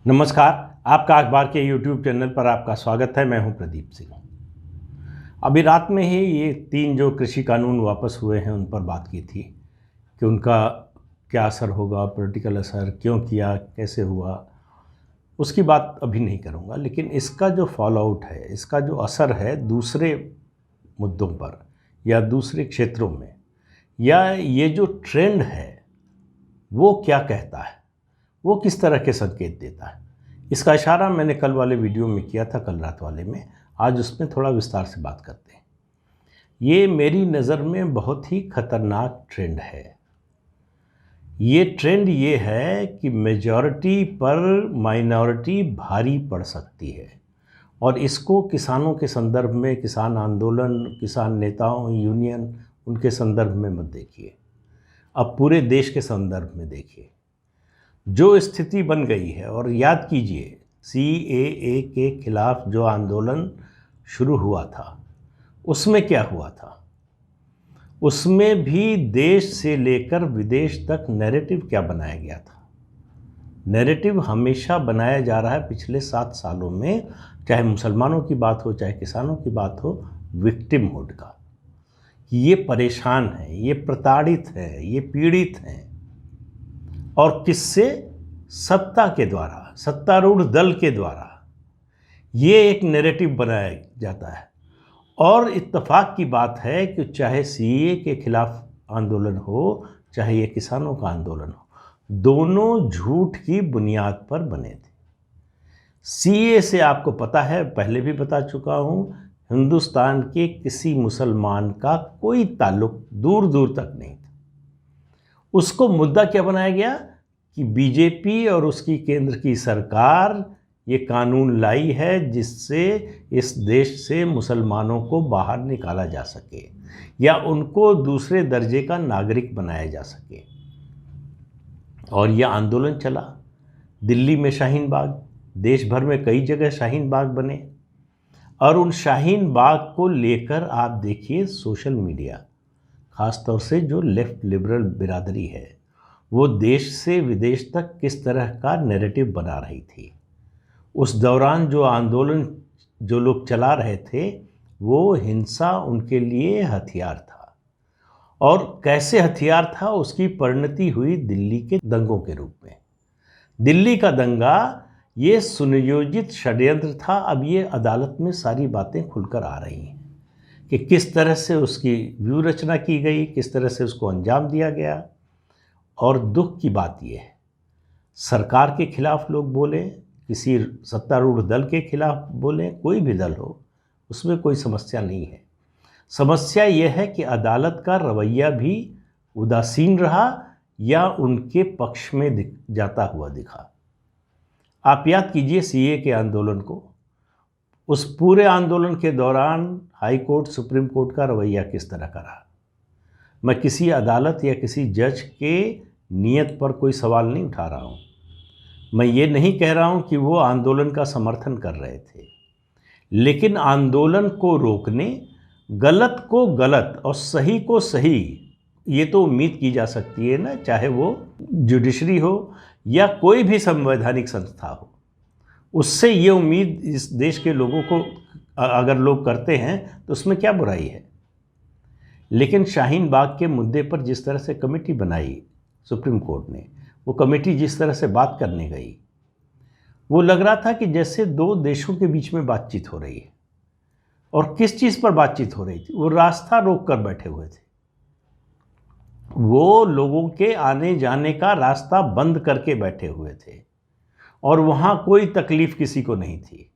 नमस्कार। आपका अखबार के YouTube चैनल पर आपका स्वागत है। मैं हूं प्रदीप सिंह। अभी रात में ही ये 3 जो कृषि कानून वापस हुए हैं उन पर बात की थी कि उनका क्या असर होगा, पॉलिटिकल असर क्यों किया, कैसे हुआ, उसकी बात अभी नहीं करूंगा। लेकिन इसका जो फॉल आउट है, इसका जो असर है दूसरे मुद्दों पर या दूसरे क्षेत्रों में, या ये जो ट्रेंड है वो क्या कहता है, वो किस तरह के संकेत देता है, इसका इशारा मैंने कल वाले वीडियो में किया था, कल रात वाले में। आज उसमें थोड़ा विस्तार से बात करते हैं। ये मेरी नज़र में बहुत ही खतरनाक ट्रेंड है। ये ट्रेंड ये है कि मेजॉरिटी पर माइनॉरिटी भारी पड़ सकती है, और इसको किसानों के संदर्भ में, किसान आंदोलन, किसान नेताओं, यूनियन, उनके संदर्भ में मत देखिए, अब पूरे देश के संदर्भ में देखिए। जो स्थिति बन गई है, और याद कीजिए CAA के खिलाफ जो आंदोलन शुरू हुआ था उसमें क्या हुआ था। उसमें भी देश से लेकर विदेश तक नैरेटिव क्या बनाया गया था। नैरेटिव हमेशा बनाया जा रहा है पिछले 7 सालों में, चाहे मुसलमानों की बात हो, चाहे किसानों की बात हो, विक्टिमहुड का। ये परेशान हैं, ये प्रताड़ित हैं, ये पीड़ित हैं, और किससे? सत्ता के द्वारा, सत्तारूढ़ दल के द्वारा ये एक नैरेटिव बनाया जाता है। और इत्तेफाक की बात है कि चाहे CAA के खिलाफ आंदोलन हो, चाहे ये किसानों का आंदोलन हो, दोनों झूठ की बुनियाद पर बने थे। CAA से आपको पता है, पहले भी बता चुका हूँ, हिंदुस्तान के किसी मुसलमान का कोई ताल्लुक दूर दूर तक नहीं था। उसको मुद्दा क्या बनाया गया कि बीजेपी और उसकी केंद्र की सरकार ये कानून लाई है जिससे इस देश से मुसलमानों को बाहर निकाला जा सके, या उनको दूसरे दर्जे का नागरिक बनाया जा सके। और यह आंदोलन चला। दिल्ली में शाहीन बाग, देश भर में कई जगह शाहीन बाग बने, और उन शाहीन बाग को लेकर आप देखिए सोशल मीडिया, ख़ासतौर से जो लेफ्ट लिबरल बिरादरी है, वो देश से विदेश तक किस तरह का नैरेटिव बना रही थी। उस दौरान जो आंदोलन जो लोग चला रहे थे, वो हिंसा उनके लिए हथियार था, और कैसे हथियार था उसकी परिणति हुई दिल्ली के दंगों के रूप में। दिल्ली का दंगा ये सुनियोजित षड्यंत्र था। अब ये अदालत में सारी बातें खुलकर आ रही हैं कि किस तरह से उसकी व्यूह रचना की गई, किस तरह से उसको अंजाम दिया गया। और दुख की बात यह है, सरकार के खिलाफ लोग बोले, किसी सत्तारूढ़ दल के खिलाफ बोले, कोई भी दल हो, उसमें कोई समस्या नहीं है। समस्या यह है कि अदालत का रवैया भी उदासीन रहा या उनके पक्ष में जाता हुआ दिखा। आप याद कीजिए CAA के आंदोलन को। उस पूरे आंदोलन के दौरान हाई कोर्ट, सुप्रीम कोर्ट का रवैया किस तरह का रहा। मैं किसी अदालत या किसी जज के नियत पर कोई सवाल नहीं उठा रहा हूँ। मैं ये नहीं कह रहा हूँ कि वो आंदोलन का समर्थन कर रहे थे, लेकिन आंदोलन को रोकने, गलत को गलत और सही को सही, ये तो उम्मीद की जा सकती है ना, चाहे वो जुडिशरी हो या कोई भी संवैधानिक संस्था हो। उससे ये उम्मीद इस देश के लोगों को अगर लोग करते हैं तो उसमें क्या बुराई है। लेकिन शाहीन बाग के मुद्दे पर जिस तरह से कमेटी बनाई सुप्रीम कोर्ट ने, वो कमेटी जिस तरह से बात करने गई, वो लग रहा था कि जैसे 2 देशों के बीच में बातचीत हो रही है। और किस चीज़ पर बातचीत हो रही थी? वो रास्ता रोक कर बैठे हुए थे। वो लोगों के आने जाने का रास्ता बंद करके बैठे हुए थे, और वहाँ कोई तकलीफ़ किसी को नहीं थी।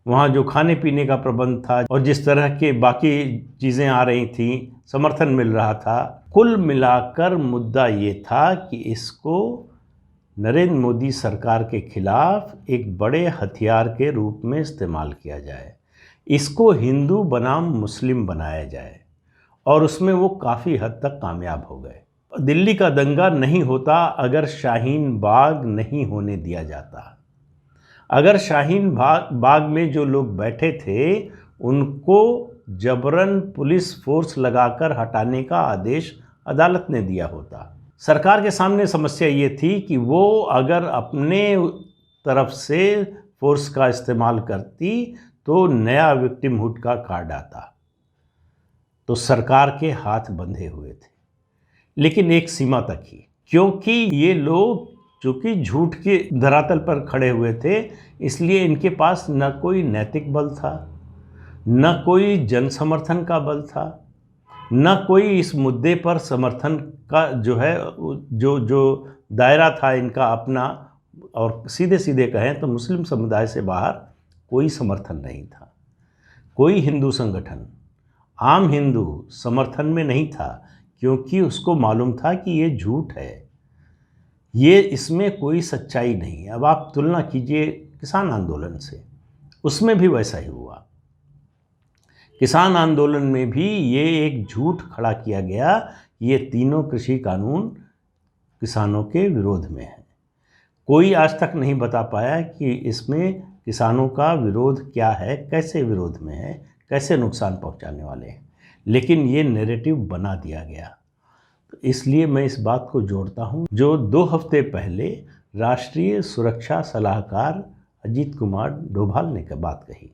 वहाँ जो खाने पीने का प्रबंध था और जिस तरह के बाकी चीज़ें आ रही थी, समर्थन मिल रहा था। कुल मिलाकर मुद्दा ये था कि इसको नरेंद्र मोदी सरकार के खिलाफ एक बड़े हथियार के रूप में इस्तेमाल किया जाए, इसको हिंदू बनाम मुस्लिम बनाया जाए, और उसमें वो काफ़ी हद तक कामयाब हो गए। दिल्ली का दंगा नहीं होता अगर शाहीन बाग नहीं होने दिया जाता। अगर शाहीन बाग में जो लोग बैठे थे उनको जबरन पुलिस फोर्स लगाकर हटाने का आदेश अदालत ने दिया होता। सरकार के सामने समस्या ये थी कि वो अगर अपने तरफ से फोर्स का इस्तेमाल करती तो नया विक्टिमहुड का कार्ड आता। तो सरकार के हाथ बंधे हुए थे, लेकिन एक सीमा तक ही, क्योंकि ये लोग चूँकि झूठ के धरातल पर खड़े हुए थे, इसलिए इनके पास न कोई नैतिक बल था, न कोई जन समर्थन का बल था, न कोई इस मुद्दे पर समर्थन का जो है जो दायरा था इनका अपना, और सीधे सीधे कहें तो मुस्लिम समुदाय से बाहर कोई समर्थन नहीं था। कोई हिंदू संगठन, आम हिंदू समर्थन में नहीं था, क्योंकि उसको मालूम था कि ये झूठ है, ये इसमें कोई सच्चाई नहीं है। अब आप तुलना कीजिए किसान आंदोलन से, उसमें भी वैसा ही हुआ। किसान आंदोलन में भी ये एक झूठ खड़ा किया गया, ये तीनों कृषि कानून किसानों के विरोध में है। कोई आज तक नहीं बता पाया कि इसमें किसानों का विरोध क्या है, कैसे विरोध में है, कैसे नुकसान पहुंचाने वाले हैं, लेकिन ये नैरेटिव बना दिया गया। तो इसलिए मैं इस बात को जोड़ता हूं, जो 2 हफ्ते पहले राष्ट्रीय सुरक्षा सलाहकार अजीत कुमार डोभाल ने बात कही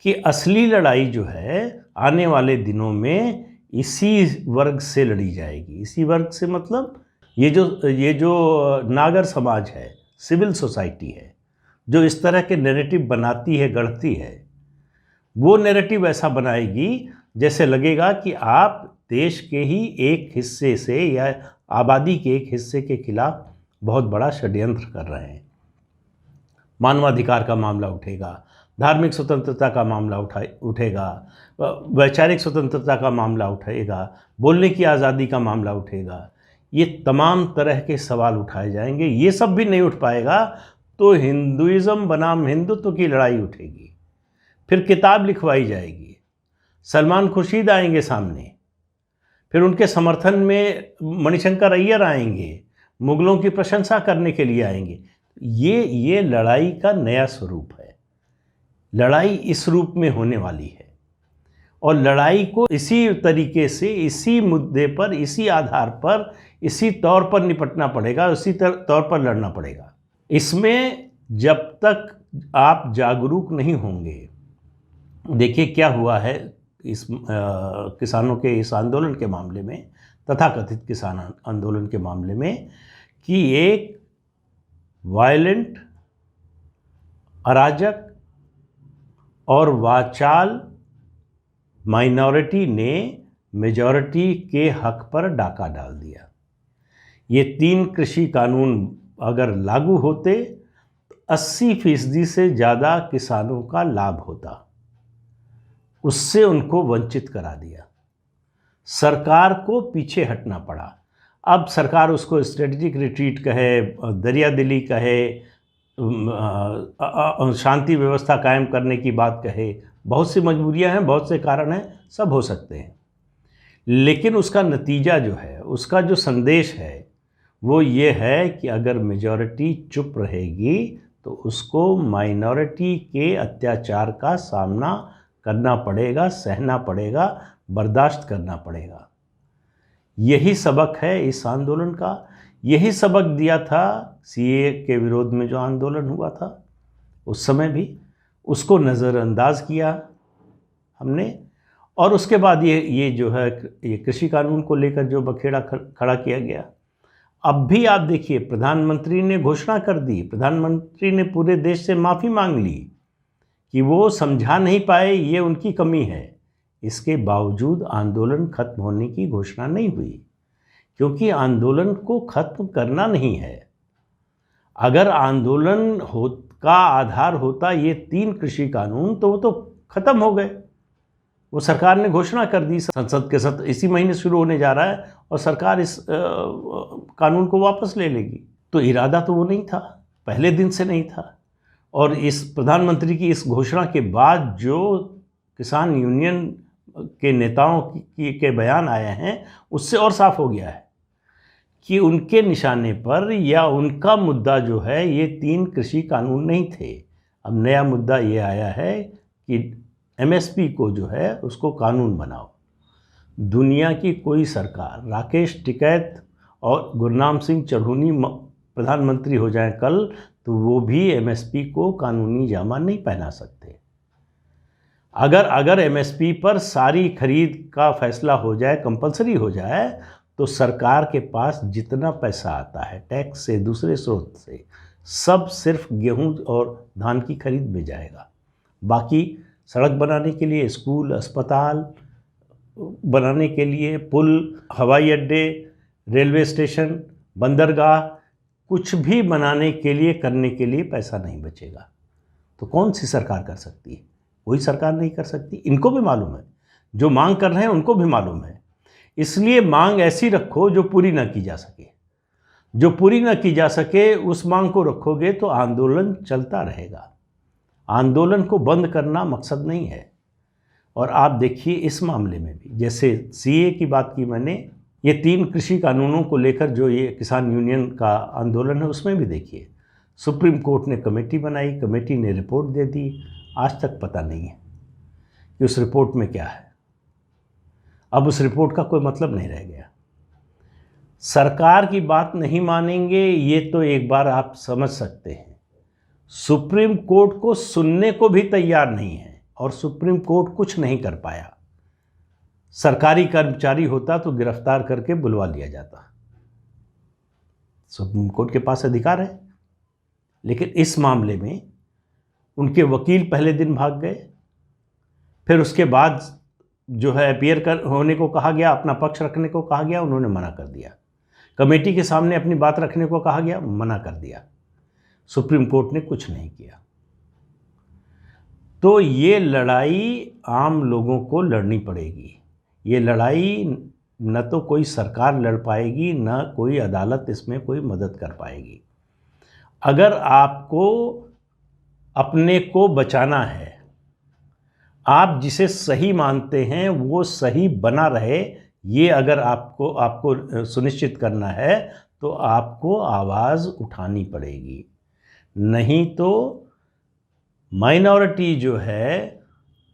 कि असली लड़ाई जो है आने वाले दिनों में इसी वर्ग से लड़ी जाएगी। इसी वर्ग से मतलब ये जो नागर समाज है, सिविल सोसाइटी है, जो इस तरह के नैरेटिव बनाती है, गढ़ती है, वो नैरेटिव ऐसा बनाएगी जैसे लगेगा कि आप देश के ही एक हिस्से से या आबादी के एक हिस्से के खिलाफ बहुत बड़ा षड्यंत्र कर रहे हैं। मानवाधिकार का मामला उठेगा, धार्मिक स्वतंत्रता का मामला उठेगा, वैचारिक स्वतंत्रता का मामला उठेगा, बोलने की आज़ादी का मामला उठेगा। ये तमाम तरह के सवाल उठाए जाएंगे। ये सब भी नहीं उठ पाएगा तो हिंदुइज़्म बनाम हिंदुत्व की लड़ाई उठेगी, फिर किताब लिखवाई जाएगी, सलमान खुर्शीद आएंगे सामने, फिर उनके समर्थन में मणिशंकर अय्यर आएंगे, मुगलों की प्रशंसा करने के लिए आएंगे। ये लड़ाई का नया स्वरूप है। लड़ाई इस रूप में होने वाली है, और लड़ाई को इसी तरीके से, इसी मुद्दे पर, इसी आधार पर, इसी तौर पर निपटना पड़ेगा, उसी तौर पर लड़ना पड़ेगा। इसमें जब तक आप जागरूक नहीं होंगे, देखिए क्या हुआ है इस किसानों के इस आंदोलन के मामले में, तथाकथित किसान आंदोलन के मामले में, कि एक वायलेंट, अराजक और वाचाल माइनॉरिटी ने मेजॉरिटी के हक पर डाका डाल दिया। ये 3 कृषि कानून अगर लागू होते तो 80% से ज़्यादा किसानों का लाभ होता, उससे उनको वंचित करा दिया। सरकार को पीछे हटना पड़ा। अब सरकार उसको स्ट्रेटजिक रिट्रीट कहे, दरियादिली कहे, शांति व्यवस्था कायम करने की बात कहे, बहुत सी मजबूरियां हैं, बहुत से कारण हैं, सब हो सकते हैं, लेकिन उसका नतीजा जो है, उसका जो संदेश है वो ये है कि अगर मेजॉरिटी चुप रहेगी तो उसको माइनॉरिटी के अत्याचार का सामना करना पड़ेगा, सहना पड़ेगा, बर्दाश्त करना पड़ेगा। यही सबक है इस आंदोलन का। यही सबक दिया था सीएए के विरोध में जो आंदोलन हुआ था, उस समय भी उसको नज़रअंदाज किया हमने, और उसके बाद ये जो है ये कृषि कानून को लेकर जो बखेड़ा खड़ा किया गया। अब भी आप देखिए, प्रधानमंत्री ने घोषणा कर दी, प्रधानमंत्री ने पूरे देश से माफ़ी मांग ली कि वो समझा नहीं पाए, ये उनकी कमी है। इसके बावजूद आंदोलन खत्म होने की घोषणा नहीं हुई, क्योंकि आंदोलन को खत्म करना नहीं है। अगर आंदोलन का आधार होता ये 3 कृषि कानून, तो वो तो खत्म हो गए। वो सरकार ने घोषणा कर दी, संसद के सत्र इसी महीने शुरू होने जा रहा है और सरकार इस कानून को वापस ले लेगी। तो इरादा तो वो नहीं था, पहले दिन से नहीं था। और इस प्रधानमंत्री की इस घोषणा के बाद जो किसान यूनियन के नेताओं के बयान आए हैं, उससे और साफ हो गया है कि उनके निशाने पर या उनका मुद्दा जो है ये 3 कृषि कानून नहीं थे। अब नया मुद्दा ये आया है कि एमएसपी को जो है उसको कानून बनाओ। दुनिया की कोई सरकार, राकेश टिकैत और गुरनाम सिंह चढ़ूनी प्रधानमंत्री हो जाएं कल तो वो भी एमएसपी को कानूनी जामा नहीं पहना सकते। अगर एमएसपी पर सारी खरीद का फैसला हो जाए, कंपलसरी हो जाए, तो सरकार के पास जितना पैसा आता है टैक्स से, दूसरे स्रोत से, सब सिर्फ गेहूं और धान की खरीद में जाएगा। बाकी सड़क बनाने के लिए, स्कूल, अस्पताल बनाने के लिए, पुल, हवाई अड्डे, रेलवे स्टेशन, बंदरगाह, कुछ भी बनाने के लिए, करने के लिए पैसा नहीं बचेगा। तो कौन सी सरकार कर सकती है? कोई सरकार नहीं कर सकती। इनको भी मालूम है, जो मांग कर रहे हैं उनको भी मालूम है। इसलिए मांग ऐसी रखो जो पूरी ना की जा सके। जो पूरी ना की जा सके उस मांग को रखोगे तो आंदोलन चलता रहेगा। आंदोलन को बंद करना मकसद नहीं है। और आप देखिए इस मामले में भी, जैसे सीए की बात की मैंने, ये 3 कृषि कानूनों को लेकर जो ये किसान यूनियन का आंदोलन है, उसमें भी देखिए सुप्रीम कोर्ट ने कमेटी बनाई, कमेटी ने रिपोर्ट दे दी। आज तक पता नहीं है कि उस रिपोर्ट में क्या है। अब उस रिपोर्ट का कोई मतलब नहीं रह गया। सरकार की बात नहीं मानेंगे ये तो एक बार आप समझ सकते हैं। सुप्रीम कोर्ट को सुनने को भी तैयार नहीं है और सुप्रीम कोर्ट कुछ नहीं कर पाया। सरकारी कर्मचारी होता तो गिरफ्तार करके बुलवा लिया जाता। सुप्रीम कोर्ट के पास अधिकार है, लेकिन इस मामले में उनके वकील पहले दिन भाग गए, फिर उसके बाद जो है अपीयर होने को कहा गया, अपना पक्ष रखने को कहा गया, उन्होंने मना कर दिया। कमेटी के सामने अपनी बात रखने को कहा गया, मना कर दिया। सुप्रीम कोर्ट ने कुछ नहीं किया। तो ये लड़ाई आम लोगों को लड़नी पड़ेगी। ये लड़ाई न तो कोई सरकार लड़ पाएगी, न कोई अदालत इसमें कोई मदद कर पाएगी। अगर आपको अपने को बचाना है, आप जिसे सही मानते हैं वो सही बना रहे, ये अगर आपको सुनिश्चित करना है तो आपको आवाज़ उठानी पड़ेगी। नहीं तो माइनॉरिटी जो है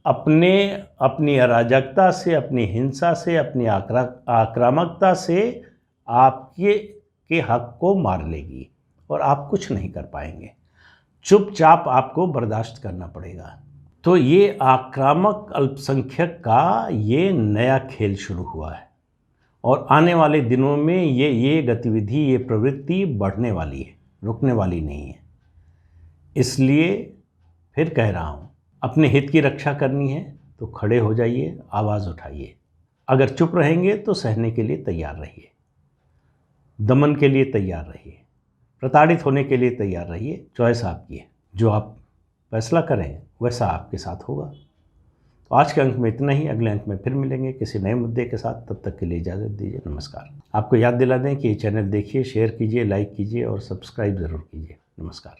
अपनी अराजकता से, अपनी हिंसा से, अपनी आक्रामकता से आपके हक को मार लेगी और आप कुछ नहीं कर पाएंगे। चुपचाप आपको बर्दाश्त करना पड़ेगा। तो ये आक्रामक अल्पसंख्यक का ये नया खेल शुरू हुआ है और आने वाले दिनों में ये गतिविधि, ये प्रवृत्ति बढ़ने वाली है, रुकने वाली नहीं है। इसलिए फिर कह रहा हूँ, अपने हित की रक्षा करनी है तो खड़े हो जाइए, आवाज़ उठाइए। अगर चुप रहेंगे तो सहने के लिए तैयार रहिए, दमन के लिए तैयार रहिए, प्रताड़ित होने के लिए तैयार रहिए। चॉइस आपकी है, जो आप फैसला करें वैसा आपके साथ होगा। तो आज के अंक में इतना ही। अगले अंक में फिर मिलेंगे किसी नए मुद्दे के साथ। तब तक के लिए इजाज़त दीजिए। नमस्कार। आपको याद दिला दें कि ये चैनल देखिए, शेयर कीजिए, लाइक कीजिए और सब्सक्राइब ज़रूर कीजिए। नमस्कार।